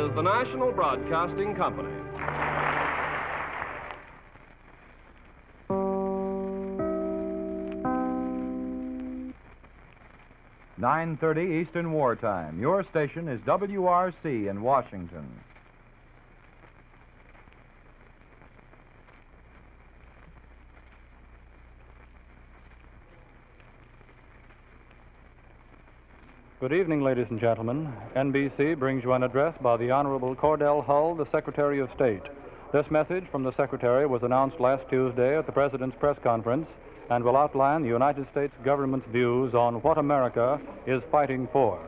is the National Broadcasting Company. "9:30 Eastern Wartime. Your station is WRC in Washington. Good evening, ladies and gentlemen. NBC brings you an address by the Honorable Cordell Hull, the Secretary of State. This message from the Secretary was announced last Tuesday at the President's press conference and will outline the United States government's views on what America is fighting for.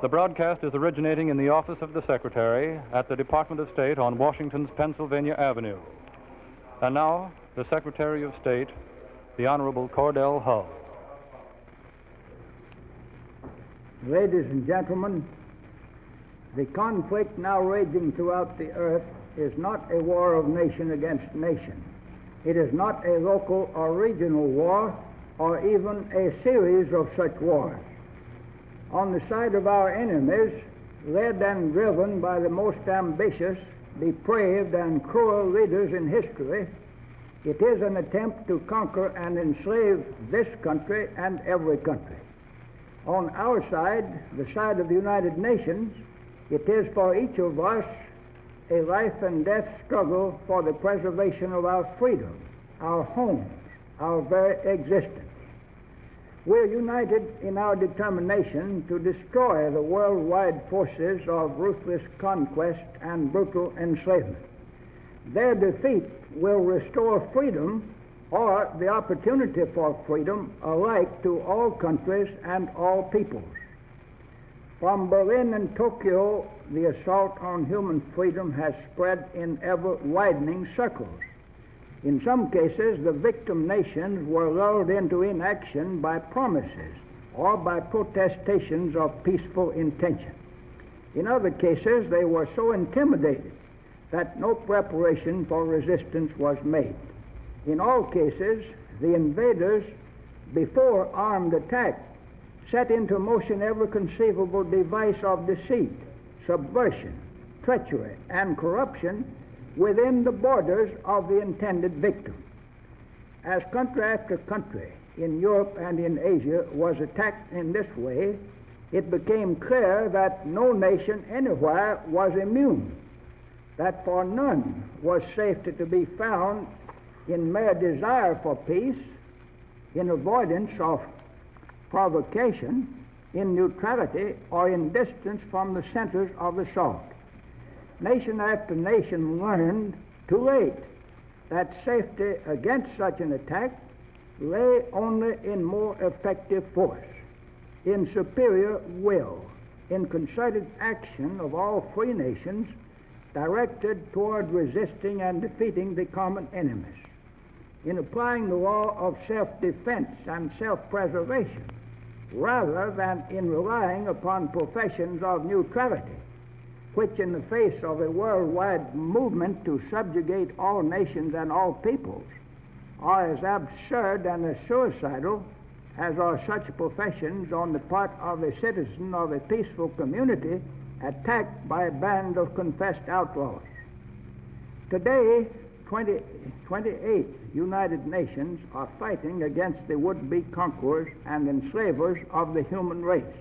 The broadcast is originating in the office of the Secretary at the Department of State on Washington's Pennsylvania Avenue. And now, the Secretary of State, the Honorable Cordell Hull. Ladies and gentlemen, the conflict now raging throughout the earth is not a war of nation against nation. It is not a local or regional war, or even a series of such wars. On the side of our enemies, led and driven by the most ambitious, depraved, and cruel leaders in history, it is an attempt to conquer and enslave this country and every country. On our side, the side of the United Nations, it is for each of us a life and death struggle for the preservation of our freedom, our homes, our very existence. We're united in our determination to destroy the worldwide forces of ruthless conquest and brutal enslavement. Their defeat will restore freedom or the opportunity for freedom alike to all countries and all peoples. From Berlin and Tokyo, the assault on human freedom has spread in ever-widening circles. In some cases, the victim nations were lulled into inaction by promises or by protestations of peaceful intention. In other cases, they were so intimidated that no preparation for resistance was made. In all cases, the invaders, before armed attack, set into motion every conceivable device of deceit, subversion, treachery, and corruption within the borders of the intended victim. As country after country in Europe and in Asia was attacked in this way, it became clear that no nation anywhere was immune, that for none was safety to be found in mere desire for peace, in avoidance of provocation, in neutrality, or in distance from the centers of assault. Nation after nation learned too late that safety against such an attack lay only in more effective force, in superior will, in concerted action of all free nations directed toward resisting and defeating the common enemies, in applying the law of self-defense and self-preservation, rather than in relying upon professions of neutrality, which in the face of a worldwide movement to subjugate all nations and all peoples are as absurd and as suicidal as are such professions on the part of a citizen of a peaceful community attacked by a band of confessed outlaws. Today, 28 United Nations are fighting against the would-be conquerors and enslavers of the human race.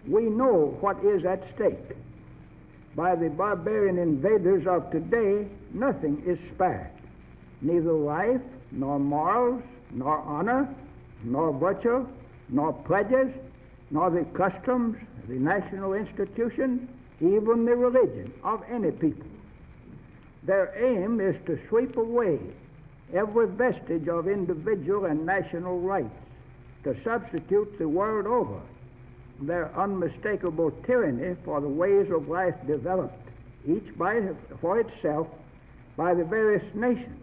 We know what is at stake. By the barbarian invaders of today, nothing is spared. Neither life, nor morals, nor honor, nor virtue, nor pledges, nor the customs, the national institutions, even the religion of any people. Their aim is to sweep away every vestige of individual and national rights, to substitute the world over their unmistakable tyranny for the ways of life developed, each for itself, by the various nations,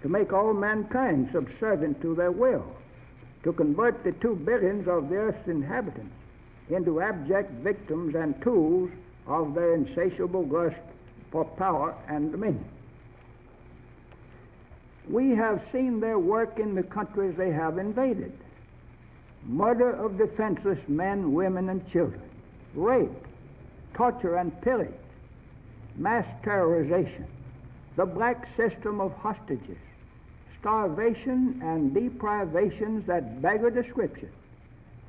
to make all mankind subservient to their will, to convert the 2 billions of the earth's inhabitants into abject victims and tools of their insatiable lust for power and dominion. We have seen their work in the countries they have invaded. Murder of defenseless men, women, and children, rape, torture and pillage, mass terrorization, the black system of hostages, starvation and deprivations that beggar description,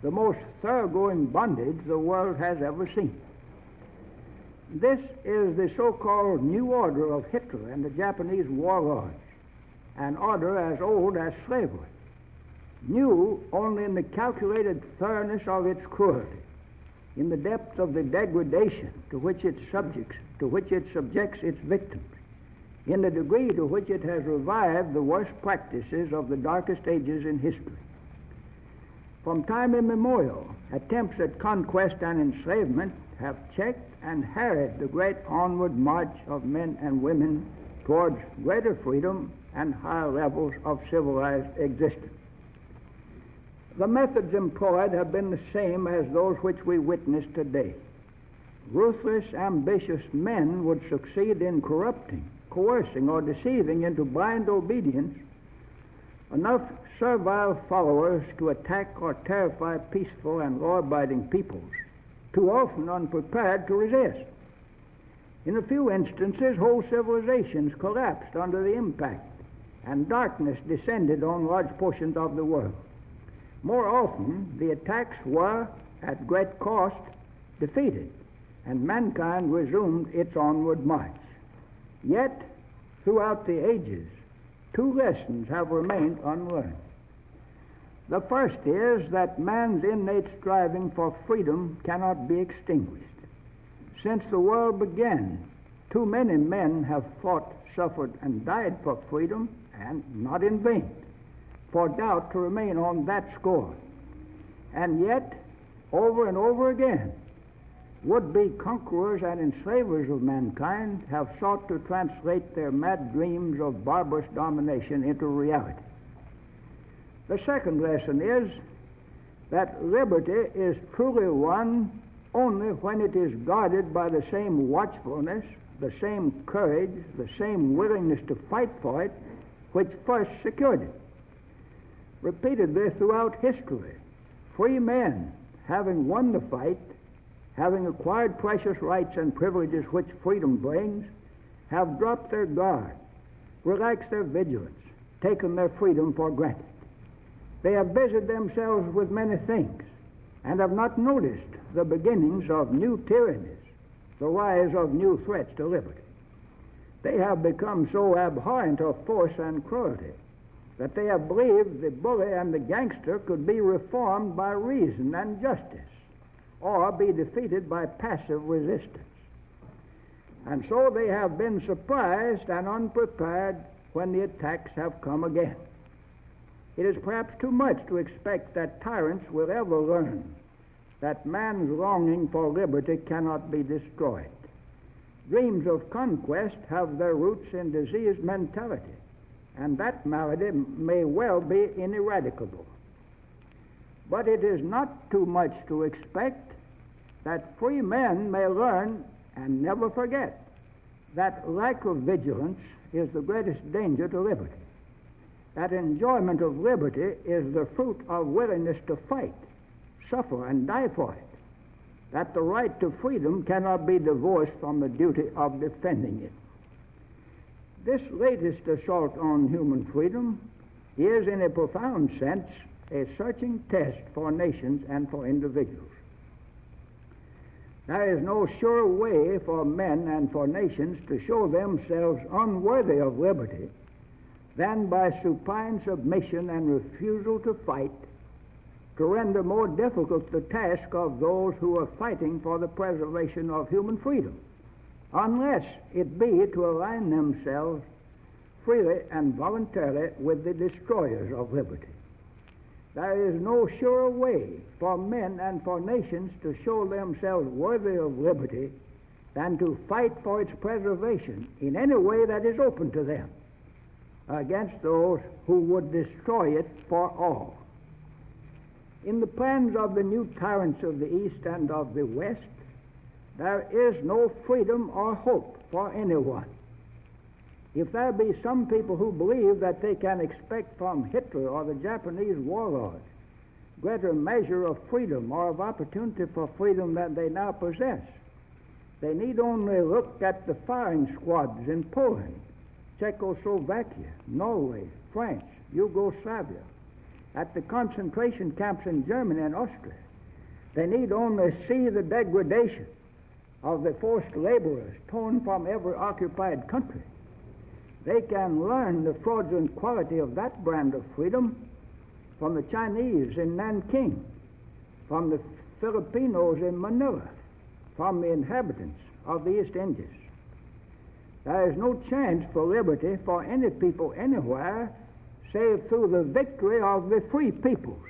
the most thoroughgoing bondage the world has ever seen. This is the so-called New Order of Hitler and the Japanese warlords, an order as old as slavery, new only in the calculated thoroughness of its cruelty, in the depth of the degradation to which it subjects its victims, in the degree to which it has revived the worst practices of the darkest ages in history. From time immemorial, attempts at conquest and enslavement have checked and harried the great onward march of men and women towards greater freedom and higher levels of civilized existence. The methods employed have been the same as those which we witness today. Ruthless, ambitious men would succeed in corrupting, coercing, or deceiving into blind obedience enough servile followers to attack or terrify peaceful and law-abiding peoples, too often unprepared to resist. In a few instances, whole civilizations collapsed under the impact, and darkness descended on large portions of the world. More often, the attacks were, at great cost, defeated, and mankind resumed its onward march. Yet, throughout the ages, two lessons have remained unlearned. The first is that man's innate striving for freedom cannot be extinguished. Since the world began, too many men have fought, suffered, and died for freedom, and not in vain, for doubt to remain on that score. And yet, over and over again, would-be conquerors and enslavers of mankind have sought to translate their mad dreams of barbarous domination into reality. The second lesson is that liberty is truly won only when it is guarded by the same watchfulness, the same courage, the same willingness to fight for it, which first secured it. Repeatedly throughout history, free men, having won the fight, having acquired precious rights and privileges which freedom brings, have dropped their guard, relaxed their vigilance, taken their freedom for granted. They have busied themselves with many things and have not noticed the beginnings of new tyrannies, the rise of new threats to liberty. They have become so abhorrent of force and cruelty that they have believed the bully and the gangster could be reformed by reason and justice, or be defeated by passive resistance. And so they have been surprised and unprepared when the attacks have come again. It is perhaps too much to expect that tyrants will ever learn that man's longing for liberty cannot be destroyed. Dreams of conquest have their roots in diseased mentality, and that malady may well be ineradicable. But it is not too much to expect that free men may learn and never forget that lack of vigilance is the greatest danger to liberty, that enjoyment of liberty is the fruit of willingness to fight, suffer, and die for it, that the right to freedom cannot be divorced from the duty of defending it. This latest assault on human freedom is, in a profound sense, a searching test for nations and for individuals. There is no surer way for men and for nations to show themselves unworthy of liberty than by supine submission and refusal to fight, to render more difficult the task of those who are fighting for the preservation of human freedom, unless it be to align themselves freely and voluntarily with the destroyers of liberty. There is no surer way for men and for nations to show themselves worthy of liberty than to fight for its preservation in any way that is open to them against those who would destroy it for all. In the plans of the new tyrants of the East and of the West, there is no freedom or hope for anyone. If there be some people who believe that they can expect from Hitler or the Japanese warlords greater measure of freedom or of opportunity for freedom than they now possess, They need only look at the firing squads in Poland, Czechoslovakia, Norway, France, Yugoslavia, at the concentration camps in Germany and Austria. They need only see the degradation of the forced laborers torn from every occupied country. They can learn the fraudulent quality of that brand of freedom from the Chinese in Nanking, from the Filipinos in Manila, from the inhabitants of the East Indies. There is no chance for liberty for any people anywhere save through the victory of the free peoples.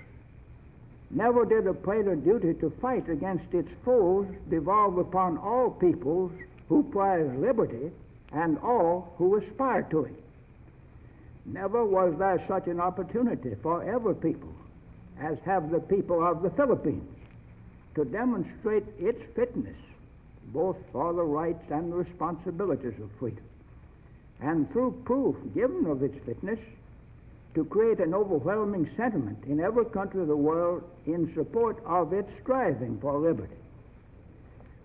Never did a greater duty to fight against its foes devolve upon all peoples who prize liberty and all who aspire to it. Never was there such an opportunity for every people as have the people of the Philippines to demonstrate its fitness both for the rights and the responsibilities of freedom, and through proof given of its fitness, to create an overwhelming sentiment in every country of the world in support of its striving for liberty.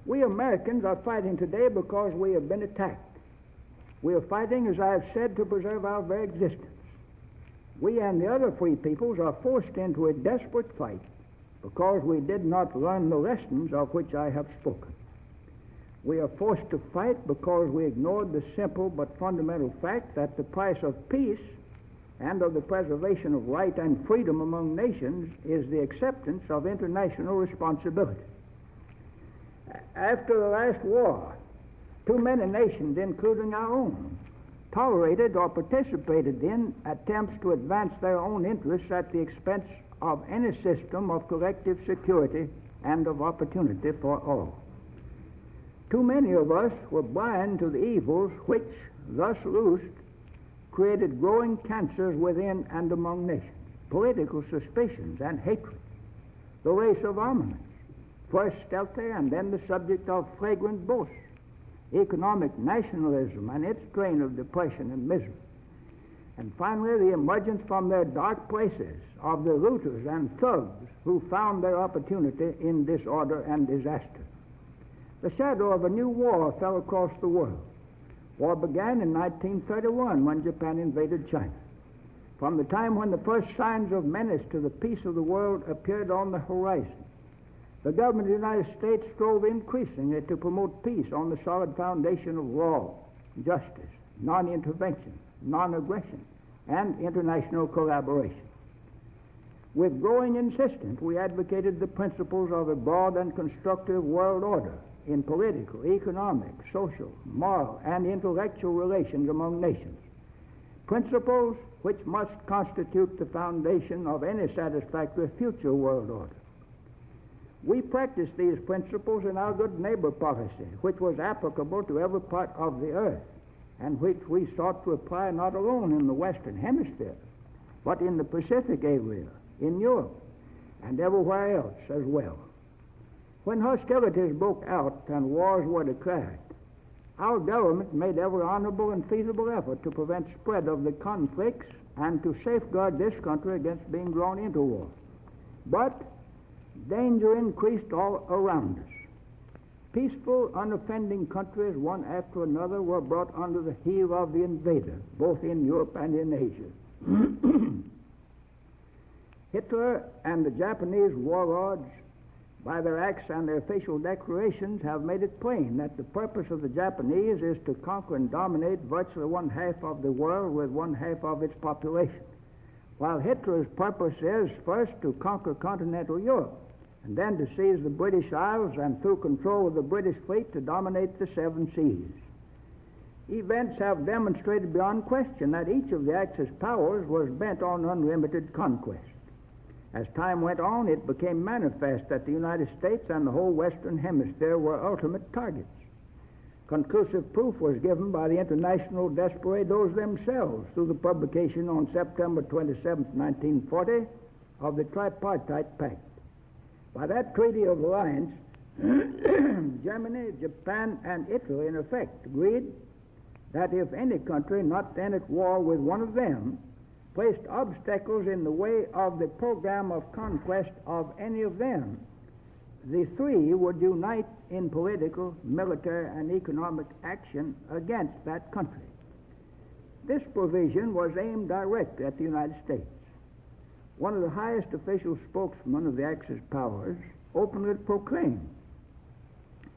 We Americans are fighting today because we have been attacked. We are fighting, as I have said, to preserve our very existence. We and the other free peoples are forced into a desperate fight because we did not learn the lessons of which I have spoken. We are forced to fight because we ignored the simple but fundamental fact that the price of peace and of the preservation of right and freedom among nations is the acceptance of international responsibility. After the last war, too many nations, including our own, tolerated or participated in attempts to advance their own interests at the expense of any system of collective security and of opportunity for all. Too many of us were blind to the evils which, thus loosed, created growing cancers within and among nations, political suspicions and hatred, the race of armaments, first stealthy and then the subject of flagrant boasts, economic nationalism and its train of depression and misery, and finally the emergence from their dark places of the looters and thugs who found their opportunity in disorder and disaster. The shadow of a new war fell across the world. War began in 1931 when Japan invaded China. From the time when the first signs of menace to the peace of the world appeared on the horizon, the government of the United States strove increasingly to promote peace on the solid foundation of law, justice, non-intervention, non-aggression, and international collaboration. With growing insistence, we advocated the principles of a broad and constructive world order in political, economic, social, moral, and intellectual relations among nations, principles which must constitute the foundation of any satisfactory future world order. We practiced these principles in our good neighbor policy, which was applicable to every part of the earth, and which we sought to apply not alone in the Western Hemisphere, but in the Pacific area, in Europe, and everywhere else as well. When hostilities broke out and wars were declared, our government made every honorable and feasible effort to prevent spread of the conflicts and to safeguard this country against being drawn into war. But danger increased all around us. Peaceful, unoffending countries, one after another, were brought under the heel of the invader, both in Europe and in Asia. Hitler and the Japanese warlords, by their acts and their official declarations, have made it plain that the purpose of the Japanese is to conquer and dominate virtually one half of the world with one half of its population, while Hitler's purpose is first to conquer continental Europe, and then to seize the British Isles and through control of the British fleet to dominate the seven seas. Events have demonstrated beyond question that each of the Axis powers was bent on unlimited conquest. As time went on, it became manifest that the United States and the whole Western Hemisphere were ultimate targets. Conclusive proof was given by the international desperados themselves through the publication on September 27, 1940, of the Tripartite Pact. By that treaty of alliance, Germany, Japan, and Italy, in effect, agreed that if any country not then at war with one of them placed obstacles in the way of the program of conquest of any of them, the three would unite in political, military, and economic action against that country. This provision was aimed directly at the United States. One of the highest official spokesmen of the Axis powers openly proclaimed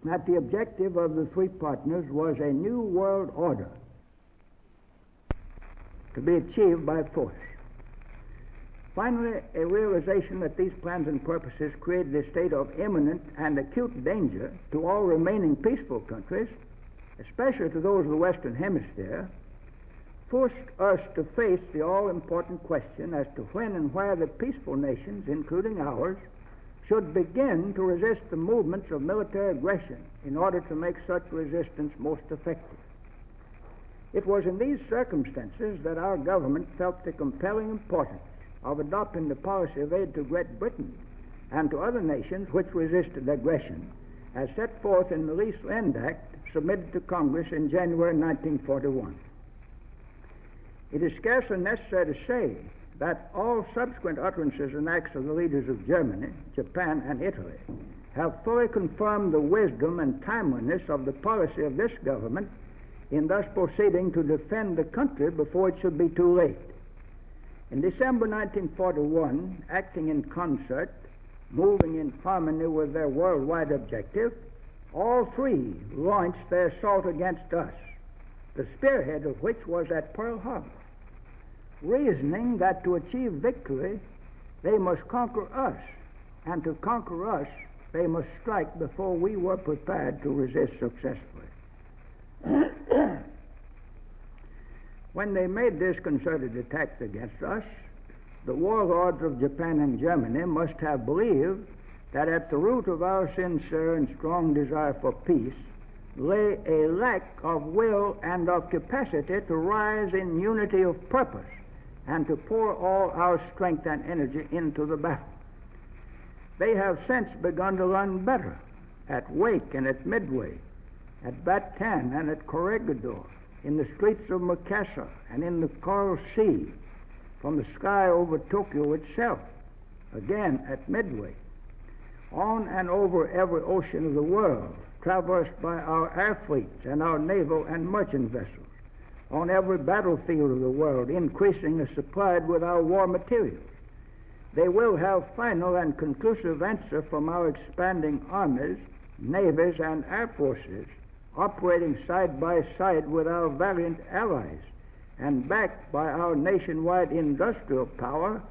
that the objective of the three partners was a new world order to be achieved by force. Finally, a realization that these plans and purposes created a state of imminent and acute danger to all remaining peaceful countries, especially to those of the Western Hemisphere, forced us to face the all-important question as to when and where the peaceful nations, including ours, should begin to resist the movements of military aggression in order to make such resistance most effective. It was in these circumstances that our government felt the compelling importance of adopting the policy of aid to Great Britain and to other nations which resisted aggression, as set forth in the Lease Land Act submitted to Congress in January 1941. It is scarcely necessary to say that all subsequent utterances and acts of the leaders of Germany, Japan, and Italy have fully confirmed the wisdom and timeliness of the policy of this government in thus proceeding to defend the country before it should be too late. In December 1941, acting in concert, moving in harmony with their worldwide objective, all three launched their assault against us, the spearhead of which was at Pearl Harbor, reasoning that to achieve victory, they must conquer us, and to conquer us, they must strike before we were prepared to resist successfully. When they made this concerted attack against us, the warlords of Japan and Germany must have believed that at the root of our sincere and strong desire for peace lay a lack of will and of capacity to rise in unity of purpose and to pour all our strength and energy into the battle. They have since begun to run better at Wake and at Midway, at Bataan and at Corregidor, in the streets of Makassar and in the Coral Sea, from the sky over Tokyo itself, again at Midway, on and over every ocean of the world, traversed by our air fleets and our naval and merchant vessels, on every battlefield of the world, increasingly supplied with our war materials. They will have final and conclusive answer from our expanding armies, navies, and air forces, operating side by side with our valiant allies and backed by our nationwide industrial power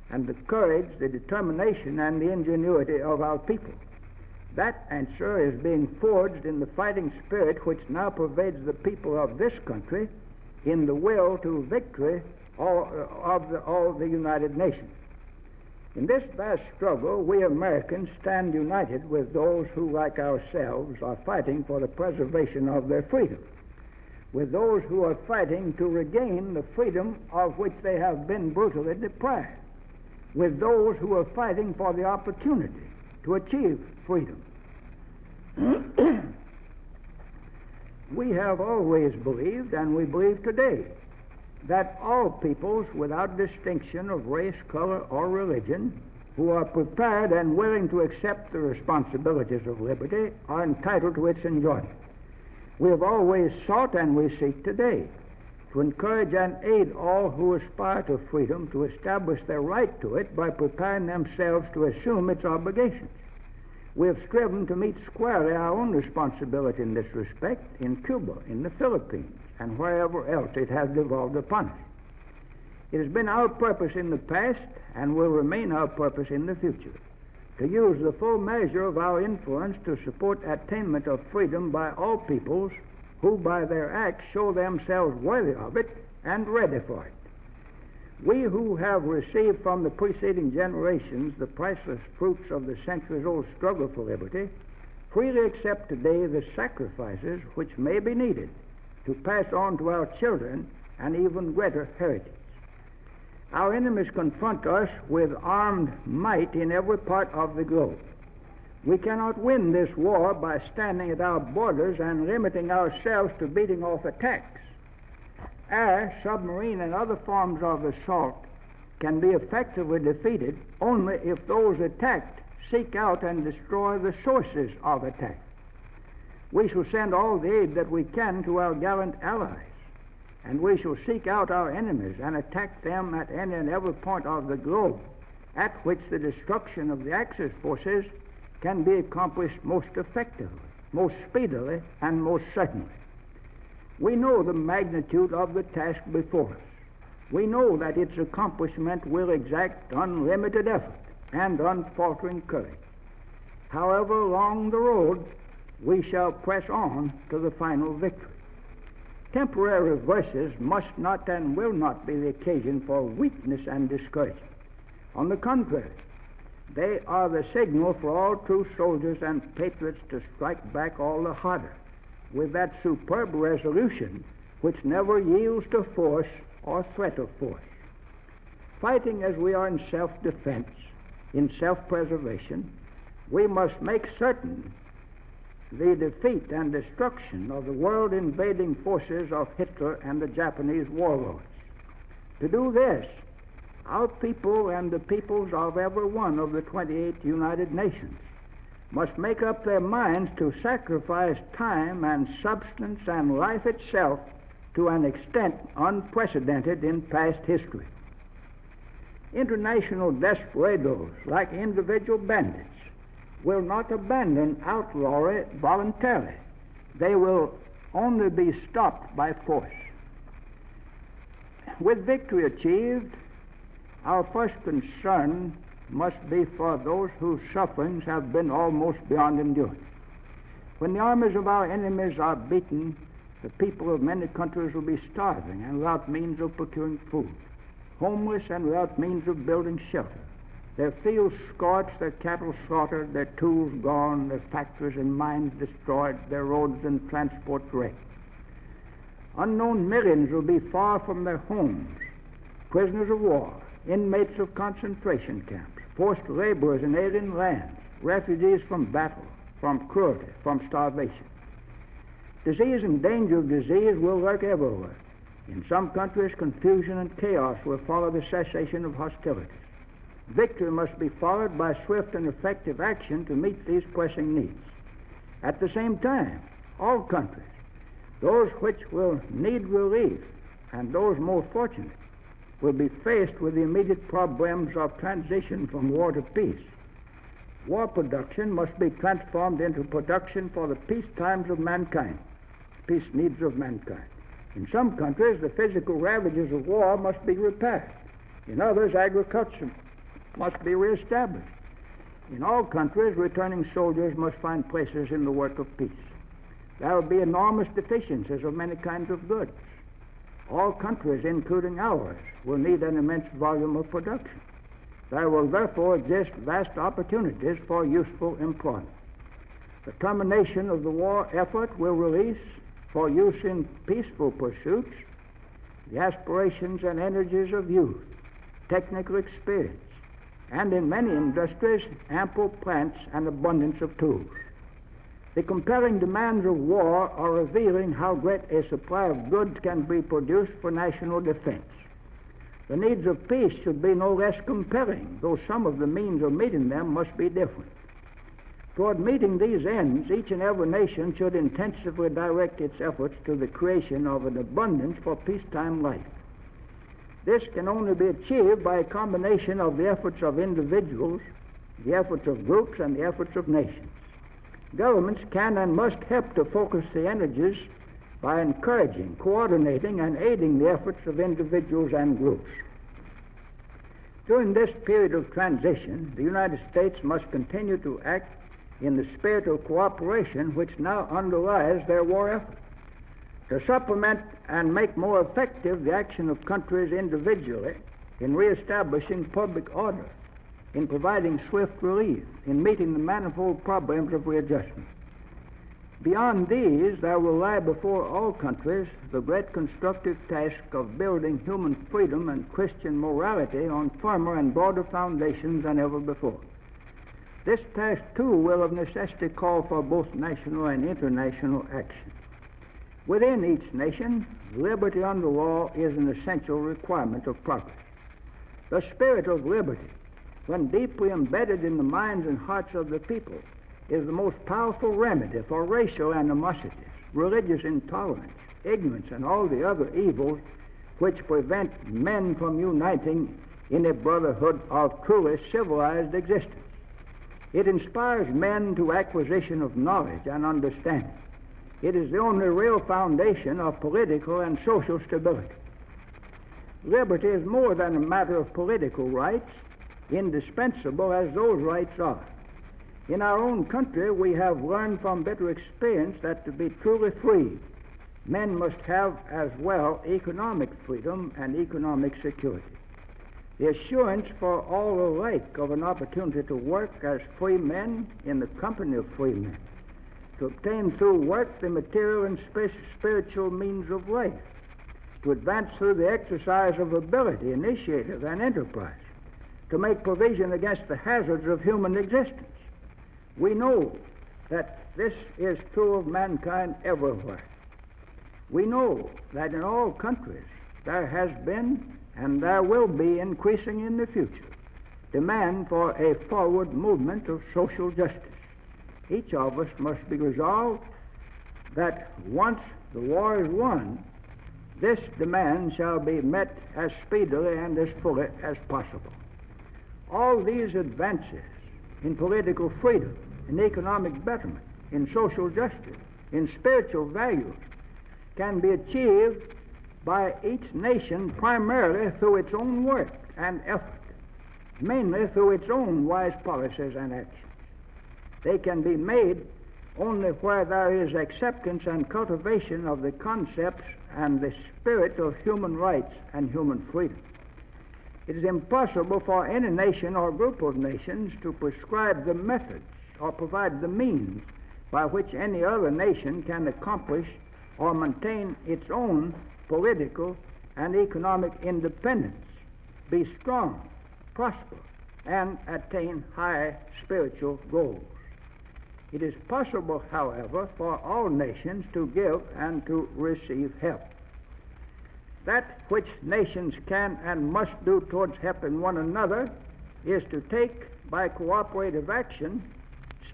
and the courage, the determination, and the ingenuity of our people. That answer is being forged in the fighting spirit which now pervades the people of this country in the will to victory of the United Nations. In this vast struggle, we Americans stand united with those who, like ourselves, are fighting for the preservation of their freedom, with those who are fighting to regain the freedom of which they have been brutally deprived, with those who are fighting for the opportunity to achieve freedom. We have always believed, and we believe today, that all peoples, without distinction of race, color, or religion, who are prepared and willing to accept the responsibilities of liberty, are entitled to its enjoyment. We have always sought, and we seek today, to encourage and aid all who aspire to freedom to establish their right to it by preparing themselves to assume its obligations. We have striven to meet squarely our own responsibility in this respect in Cuba, in the Philippines, and wherever else it has devolved upon us. It has been our purpose in the past and will remain our purpose in the future to use the full measure of our influence to support attainment of freedom by all peoples who by their acts show themselves worthy of it and ready for it. We who have received from the preceding generations the priceless fruits of the centuries-old struggle for liberty freely accept today the sacrifices which may be needed to pass on to our children an even greater heritage. Our enemies confront us with armed might in every part of the globe. We cannot win this war by standing at our borders and limiting ourselves to beating off attacks. Air, submarine, and other forms of assault can be effectively defeated only if those attacked seek out and destroy the sources of attack. We shall send all the aid that we can to our gallant allies, and we shall seek out our enemies and attack them at any and every point of the globe at which the destruction of the Axis forces can be accomplished most effectively, most speedily, and most certainly. We know the magnitude of the task before us. We know that its accomplishment will exact unlimited effort and unfaltering courage. However long the road, we shall press on to the final victory. Temporary reverses must not and will not be the occasion for weakness and discouragement. On the contrary, they are the signal for all true soldiers and patriots to strike back all the harder with that superb resolution which never yields to force or threat of force. Fighting as we are in self-defense, in self-preservation, we must make certain the defeat and destruction of the world-invading forces of Hitler and the Japanese warlords. To do this, our people and the peoples of every one of the 28 United Nations must make up their minds to sacrifice time and substance and life itself to an extent unprecedented in past history. International desperados, like individual bandits, will not abandon outlawry voluntarily. They will only be stopped by force. With victory achieved, our first concern must be for those whose sufferings have been almost beyond endurance. When the armies of our enemies are beaten, the people of many countries will be starving and without means of procuring food, homeless and without means of building shelter, their fields scorched, their cattle slaughtered, their tools gone, their factories and mines destroyed, their roads and transports wrecked. Unknown millions will be far from their homes, prisoners of war, inmates of concentration camps, forced laborers in alien lands, refugees from battle, from cruelty, from starvation. Disease and danger of disease will lurk everywhere. In some countries, confusion and chaos will follow the cessation of hostilities. Victory must be followed by swift and effective action to meet these pressing needs. At the same time, all countries, those which will need relief and those more fortunate, will be faced with the immediate problems of transition from war to peace. War production must be transformed into production for the peace times of mankind, peace needs of mankind. In some countries, the physical ravages of war must be repaired. In others, agriculture must be reestablished. In all countries, returning soldiers must find places in the work of peace. There will be enormous deficiencies of many kinds of goods. All countries, including ours, will need an immense volume of production. There will therefore exist vast opportunities for useful employment. The termination of the war effort will release, for use in peaceful pursuits, the aspirations and energies of youth, technical experience, and in many industries, ample plants and abundance of tools. The compelling demands of war are revealing how great a supply of goods can be produced for national defense. The needs of peace should be no less compelling, though some of the means of meeting them must be different. Toward meeting these ends, each and every nation should intensively direct its efforts to the creation of an abundance for peacetime life. This can only be achieved by a combination of the efforts of individuals, the efforts of groups, and the efforts of nations. Governments can and must help to focus the energies by encouraging, coordinating, and aiding the efforts of individuals and groups. During this period of transition, the United States must continue to act in the spirit of cooperation which now underlies their war effort. To supplement and make more effective the action of countries individually in reestablishing public order, in providing swift relief, in meeting the manifold problems of readjustment. Beyond these, there will lie before all countries the great constructive task of building human freedom and Christian morality on firmer and broader foundations than ever before. This task, too, will of necessity call for both national and international action. Within each nation, liberty under law is an essential requirement of progress. The spirit of liberty when deeply embedded in the minds and hearts of the people, is the most powerful remedy for racial animosities, religious intolerance, ignorance, and all the other evils which prevent men from uniting in a brotherhood of truly civilized existence. It inspires men to acquisition of knowledge and understanding. It is the only real foundation of political and social stability. Liberty is more than a matter of political rights, indispensable as those rights are. In our own country, we have learned from bitter experience that to be truly free, men must have as well economic freedom and economic security. The assurance for all alike of an opportunity to work as free men in the company of free men, to obtain through work the material and spiritual means of life, to advance through the exercise of ability, initiative, and enterprise, to make provision against the hazards of human existence. We know that this is true of mankind everywhere. We know that in all countries there has been and there will be increasing in the future demand for a forward movement of social justice. Each of us must be resolved that once the war is won, this demand shall be met as speedily and as fully as possible. All these advances in political freedom, in economic betterment, in social justice, in spiritual values, can be achieved by each nation primarily through its own work and effort, mainly through its own wise policies and actions. They can be made only where there is acceptance and cultivation of the concepts and the spirit of human rights and human freedom. It is impossible for any nation or group of nations to prescribe the methods or provide the means by which any other nation can accomplish or maintain its own political and economic independence, be strong, prosper, and attain high spiritual goals. It is possible, however, for all nations to give and to receive help. That which nations can and must do towards helping one another is to take, by cooperative action,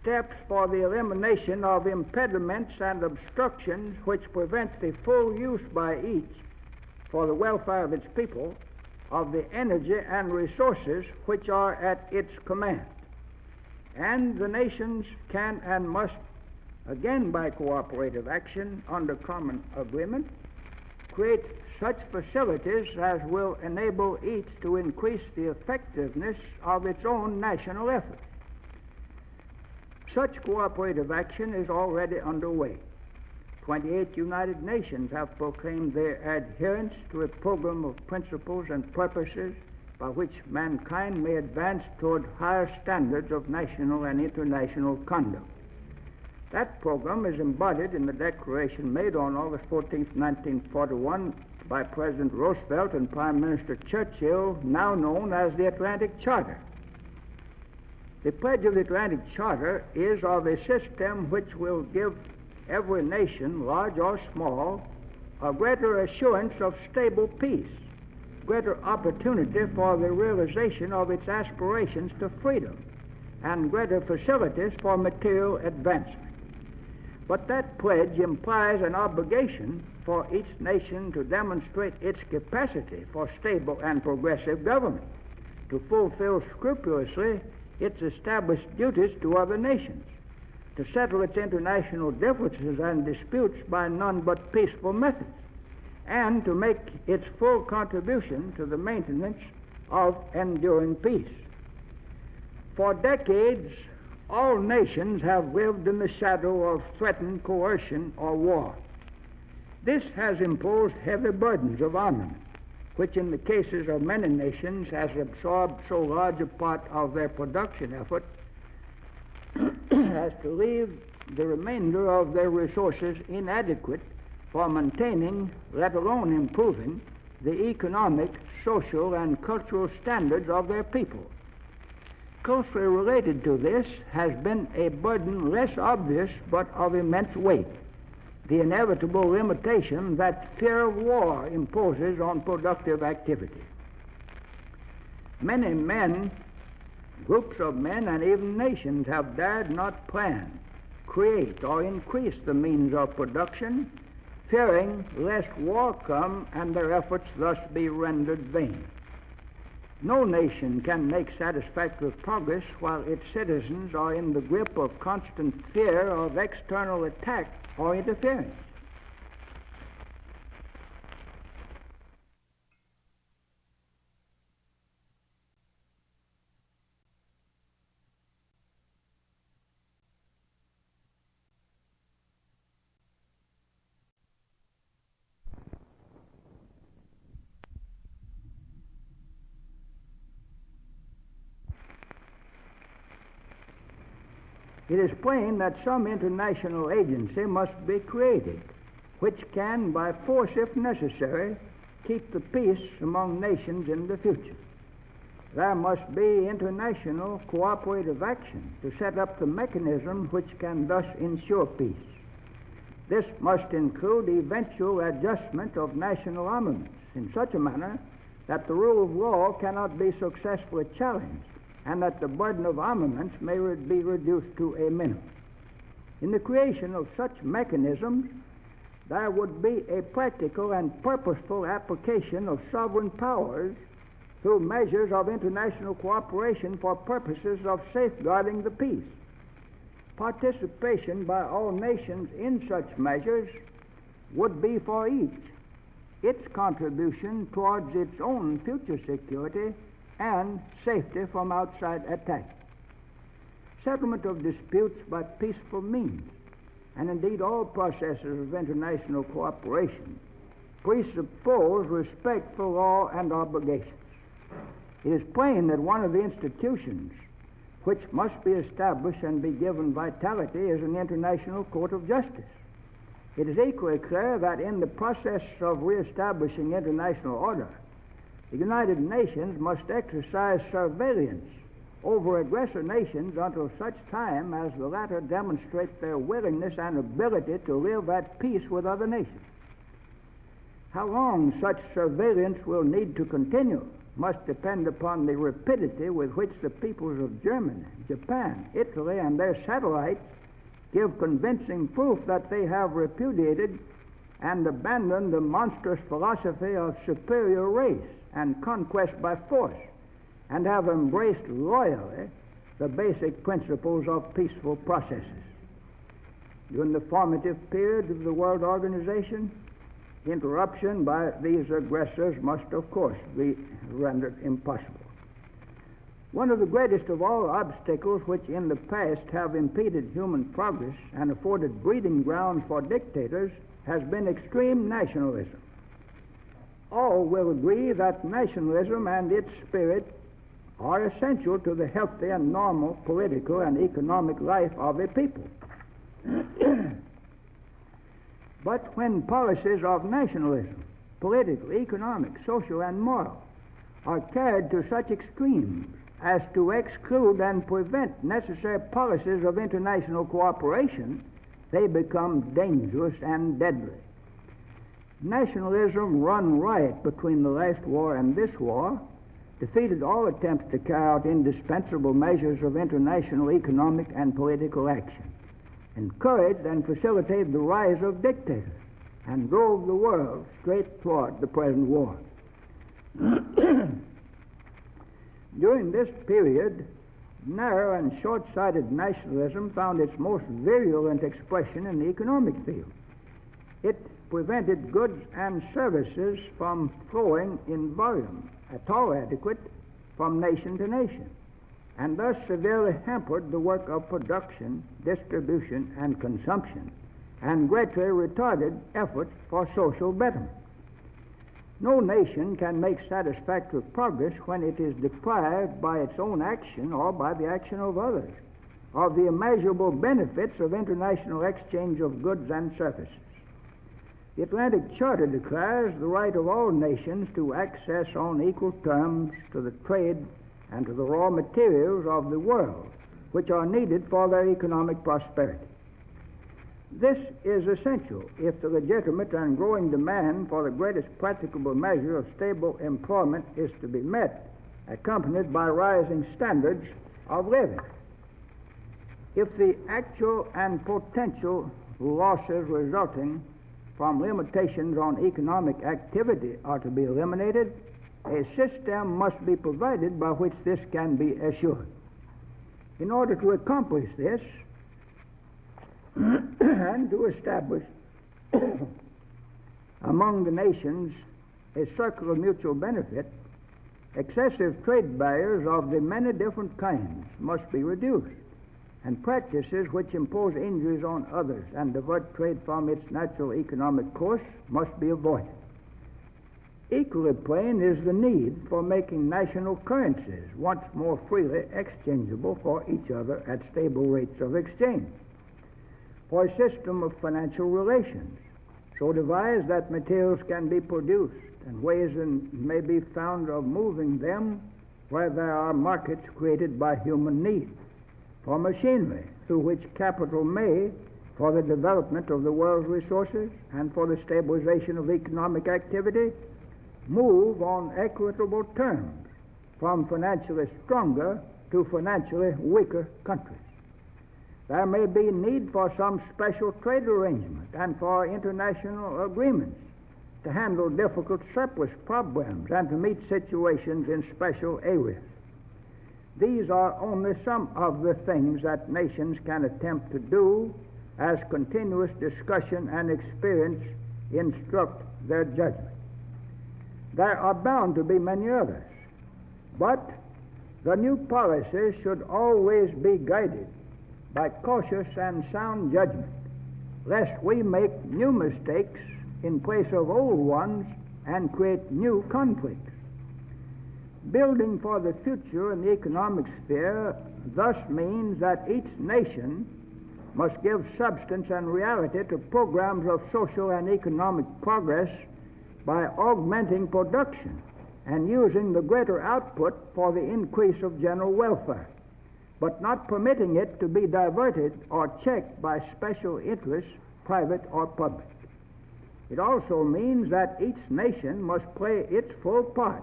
steps for the elimination of impediments and obstructions which prevent the full use by each, for the welfare of its people, of the energy and resources which are at its command. And the nations can and must, again by cooperative action under common agreement, create such facilities as will enable each to increase the effectiveness of its own national effort. Such cooperative action is already underway. 28 United Nations have proclaimed their adherence to a program of principles and purposes by which mankind may advance toward higher standards of national and international conduct. That program is embodied in the declaration made on August 14, 1941 by President Roosevelt and Prime Minister Churchill, now known as the Atlantic Charter. The pledge of the Atlantic Charter is of a system which will give every nation, large or small, a greater assurance of stable peace, greater opportunity for the realization of its aspirations to freedom, and greater facilities for material advancement. But that pledge implies an obligation for each nation to demonstrate its capacity for stable and progressive government, to fulfill scrupulously its established duties to other nations, to settle its international differences and disputes by none but peaceful methods, and to make its full contribution to the maintenance of enduring peace. For decades, all nations have lived in the shadow of threatened coercion or war. This has imposed heavy burdens of armament, which in the cases of many nations has absorbed so large a part of their production effort as to leave the remainder of their resources inadequate for maintaining, let alone improving, the economic, social, and cultural standards of their people. Closely related to this has been a burden less obvious but of immense weight, the inevitable limitation that fear of war imposes on productive activity. Many men Groups of men and even nations have dared not plan, create, or increase the means of production, fearing lest war come and their efforts thus be rendered vain. No nation can make satisfactory progress while its citizens are in the grip of constant fear of external attack or interference. It is plain that some international agency must be created, which can, by force if necessary, keep the peace among nations in the future. There must be international cooperative action to set up the mechanism which can thus ensure peace. This must include eventual adjustment of national armaments in such a manner that the rule of law cannot be successfully challenged, and that the burden of armaments may be reduced to a minimum. In the creation of such mechanisms, there would be a practical and purposeful application of sovereign powers through measures of international cooperation for purposes of safeguarding the peace. Participation by all nations in such measures would be for each its contribution towards its own future security and safety from outside attack. Settlement of disputes by peaceful means, and indeed all processes of international cooperation, presuppose respect for law and obligations. It is plain that one of the institutions which must be established and be given vitality is an international court of justice. It is equally clear that in the process of reestablishing international order, the United Nations must exercise surveillance over aggressor nations until such time as the latter demonstrate their willingness and ability to live at peace with other nations. How long such surveillance will need to continue must depend upon the rapidity with which the peoples of Germany, Japan, Italy, and their satellites give convincing proof that they have repudiated and abandoned the monstrous philosophy of superior race and conquest by force, and have embraced loyally the basic principles of peaceful processes. During the formative period of the world organization, interruption by these aggressors must, of course, be rendered impossible. One of the greatest of all obstacles which in the past have impeded human progress and afforded breeding grounds for dictators has been extreme nationalism. All will agree that nationalism and its spirit are essential to the healthy and normal political and economic life of a people. But when policies of nationalism, political, economic, social, and moral, are carried to such extremes as to exclude and prevent necessary policies of international cooperation, they become dangerous and deadly. Nationalism run riot between the last war and this war, defeated all attempts to carry out indispensable measures of international economic and political action, encouraged and facilitated the rise of dictators, and drove the world straight toward the present war. During this period, narrow and short-sighted nationalism found its most virulent expression in the economic field. It prevented goods and services from flowing in volume at all adequate from nation to nation, and thus severely hampered the work of production, distribution, and consumption, and greatly retarded efforts for social betterment. No nation can make satisfactory progress when it is deprived by its own action or by the action of others of the immeasurable benefits of international exchange of goods and services. The Atlantic Charter declares the right of all nations to access on equal terms to the trade and to the raw materials of the world, which are needed for their economic prosperity. This is essential if the legitimate and growing demand for the greatest practicable measure of stable employment is to be met, accompanied by rising standards of living. If the actual and potential losses resulting from limitations on economic activity are to be eliminated, a system must be provided by which this can be assured. In order to accomplish this and to establish among the nations a circle of mutual benefit, excessive trade barriers of the many different kinds must be reduced, and practices which impose injuries on others and divert trade from its natural economic course must be avoided. Equally plain is the need for making national currencies once more freely exchangeable for each other at stable rates of exchange, for a system of financial relations so devised that materials can be produced and ways may be found of moving them where there are markets created by human need, for machinery through which capital may, for the development of the world's resources and for the stabilization of economic activity, move on equitable terms from financially stronger to financially weaker countries. There may be need for some special trade arrangement and for international agreements to handle difficult surplus problems and to meet situations in special areas. These are only some of the things that nations can attempt to do as continuous discussion and experience instruct their judgment. There are bound to be many others, but the new policy should always be guided by cautious and sound judgment, lest we make new mistakes in place of old ones and create new conflicts. Building for the future in the economic sphere thus means that each nation must give substance and reality to programs of social and economic progress by augmenting production and using the greater output for the increase of general welfare, but not permitting it to be diverted or checked by special interests, private or public. It also means that each nation must play its full part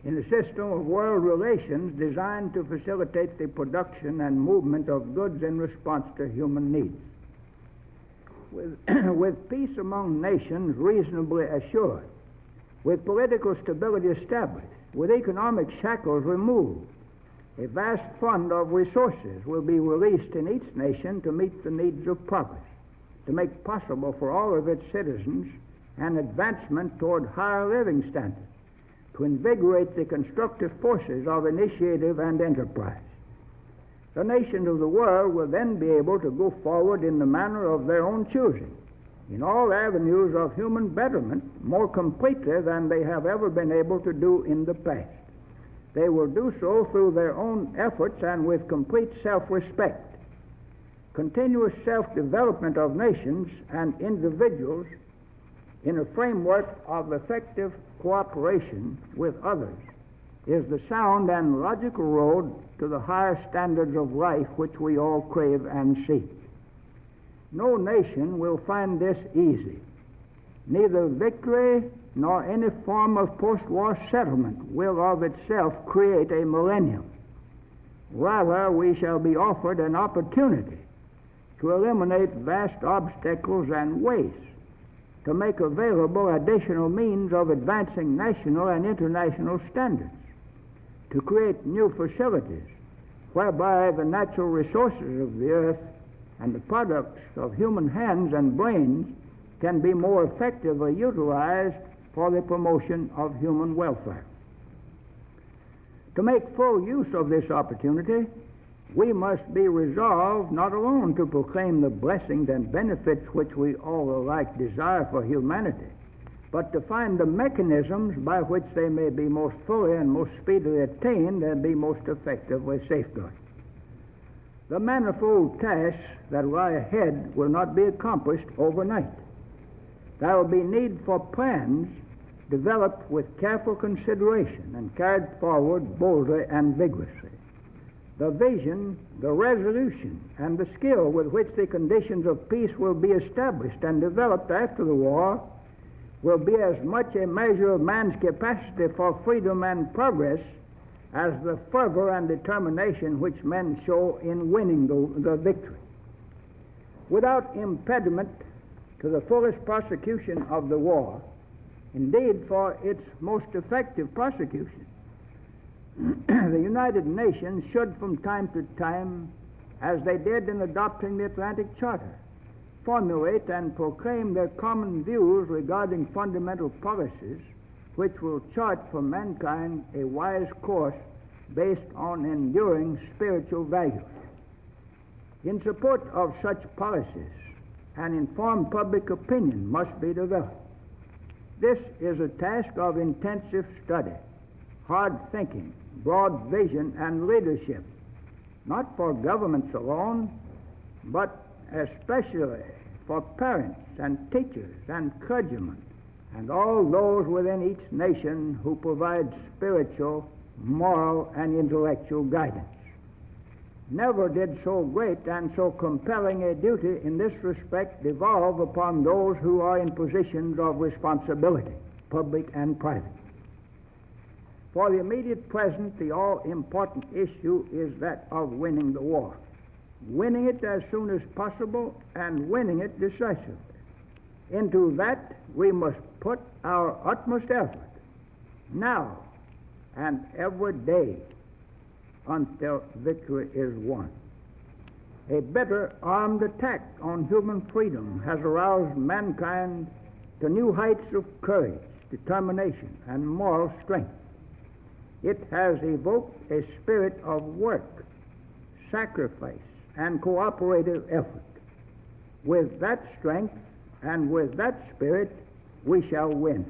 in a system of world relations designed to facilitate the production and movement of goods in response to human needs. With peace among nations reasonably assured, with political stability established, with economic shackles removed, a vast fund of resources will be released in each nation to meet the needs of progress, to make possible for all of its citizens an advancement toward higher living standards, to invigorate the constructive forces of initiative and enterprise. The nations of the world will then be able to go forward in the manner of their own choosing, in all avenues of human betterment more completely than they have ever been able to do in the past. They will do so through their own efforts and with complete self-respect. Continuous self-development of nations and individuals in a framework of effective cooperation with others is the sound and logical road to the higher standards of life which we all crave and seek. No nation will find this easy. Neither victory nor any form of post-war settlement will of itself create a millennium. Rather, we shall be offered an opportunity to eliminate vast obstacles and waste, to make available additional means of advancing national and international standards, to create new facilities whereby the natural resources of the earth and the products of human hands and brains can be more effectively utilized for the promotion of human welfare. To make full use of this opportunity, we must be resolved not alone to proclaim the blessings and benefits which we all alike desire for humanity, but to find the mechanisms by which they may be most fully and most speedily attained and be most effectively safeguarded. The manifold tasks that lie ahead will not be accomplished overnight. There will be need for plans developed with careful consideration and carried forward boldly and vigorously. The vision, the resolution, and the skill with which the conditions of peace will be established and developed after the war will be as much a measure of man's capacity for freedom and progress as the fervor and determination which men show in winning the victory. Without impediment to the fullest prosecution of the war, indeed for its most effective prosecution, the United Nations should from time to time, as they did in adopting the Atlantic Charter, formulate and proclaim their common views regarding fundamental policies which will chart for mankind a wise course based on enduring spiritual values. In support of such policies, an informed public opinion must be developed. This is a task of intensive study, hard thinking, broad vision, and leadership, not for governments alone, but especially for parents and teachers and clergymen and all those within each nation who provide spiritual, moral, and intellectual guidance. Never did so great and so compelling a duty in this respect devolve upon those who are in positions of responsibility, public and private. For the immediate present, the all-important issue is that of winning the war. Winning it as soon as possible and winning it decisively. Into that we must put our utmost effort, now and every day, until victory is won. A bitter armed attack on human freedom has aroused mankind to new heights of courage, determination, and moral strength. It has evoked a spirit of work, sacrifice, and cooperative effort. With that strength and with that spirit, we shall win.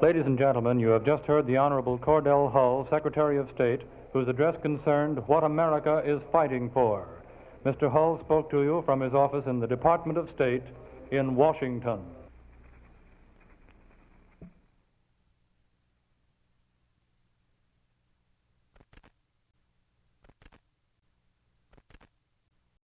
Ladies and gentlemen, you have just heard the Honorable Cordell Hull, Secretary of State, whose address concerned what America is fighting for. Mr. Hull spoke to you from his office in the Department of State in Washington.